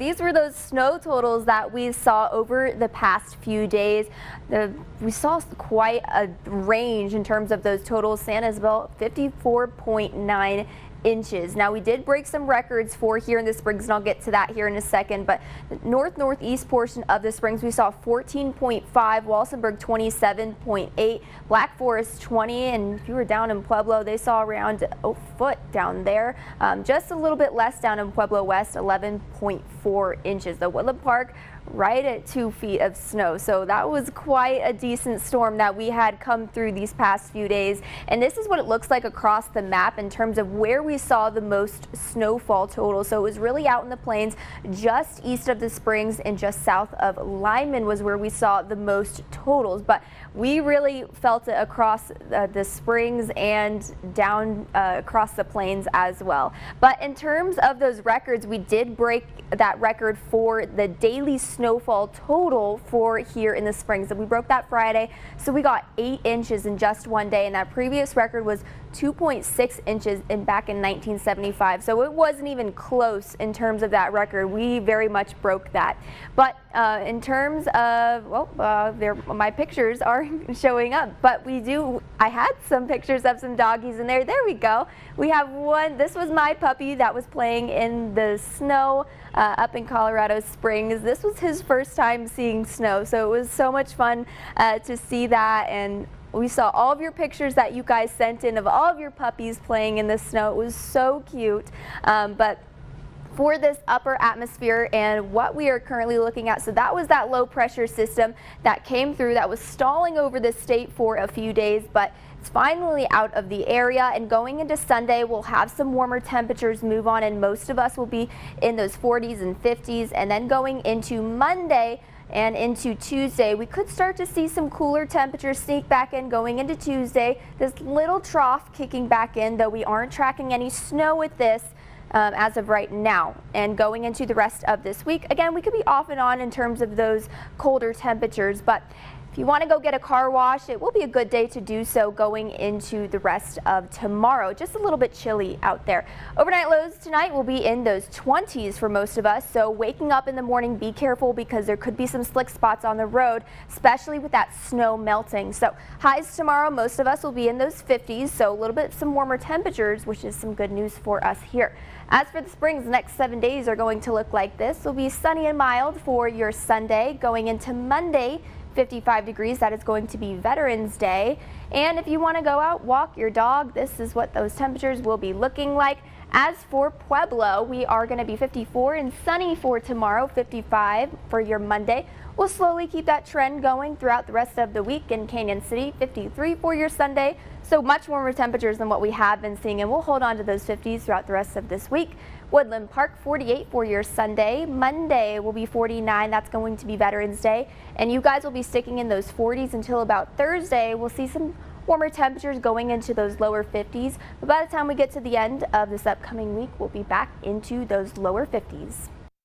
these were those snow totals that we saw over the past few days. We saw quite a range in terms of those totals. San Isabel, 54.9 inches. Now we did break some records for here in the Springs, and I'll get to that here in a second, but the northeast portion of the Springs, we saw 14.5, Walsenburg 27.8, Black Forest 20, and if you were down in Pueblo, they saw around a foot down there. Just a little bit less down in Pueblo West, 11.4 inches. The Woodland Park right at 2 feet of snow. So that was quite a decent storm that we had come through these past few days. And this is what it looks like across the map in terms of where we saw the most snowfall total. So it was really out in the plains just east of the Springs and just south of Lyman was where we saw the most totals. But we really felt it across the Springs and down across the plains as well. But in terms of those records, we did break that record for the daily snowfall total for here in the Springs. And we broke that Friday, so we got 8 inches in just one day, and that previous record was 2.6 inches back in 1975. So it wasn't even close in terms of that record. We very much broke that. But in terms of, well, my pictures are showing up, but I had some pictures of some doggies in there. There we go. We have one. This was my puppy that was playing in the snow up in Colorado Springs. This was his first time seeing snow, so it was so much fun to see that. And we saw all of your pictures that you guys sent in of all of your puppies playing in the snow. It was so cute. But for this upper atmosphere and what we are currently looking at, so that was that low pressure system that came through that was stalling over the state for a few days, but it's finally out of the area. And going into Sunday, we'll have some warmer temperatures move on, and most of us will be in those 40s and 50s. And then going into Monday and into Tuesday, we could start to see some cooler temperatures sneak back in going into Tuesday. This little trough kicking back in, though we aren't tracking any snow with this as of right now. And going into the rest of this week, again, we could be off and on in terms of those colder temperatures. But if you want to go get a car wash, it will be a good day to do so going into the rest of tomorrow. Just a little bit chilly out there. Overnight lows tonight will be in those 20s for most of us. So waking up in the morning, be careful because there could be some slick spots on the road, especially with that snow melting. So highs tomorrow, most of us will be in those 50s. So a little bit some warmer temperatures, which is some good news for us here. As for the Springs, the next 7 days are going to look like this. It'll be sunny and mild for your Sunday. Going into Monday, 55 degrees. That is going to be Veterans Day. And if you want to go out, walk your dog, this is what those temperatures will be looking like. As for Pueblo, we are going to be 54 and sunny for tomorrow, 55 for your Monday. We'll slowly keep that trend going throughout the rest of the week. In Canyon City, 53 for your Sunday. So much warmer temperatures than what we have been seeing, and we'll hold on to those 50s throughout the rest of this week. Woodland Park, 48 for your Sunday. Monday will be 49. That's going to be Veterans Day. And you guys will be sticking in those 40s until about Thursday. We'll see some warmer temperatures going into those lower 50s. But by the time we get to the end of this upcoming week, we'll be back into those lower 50s.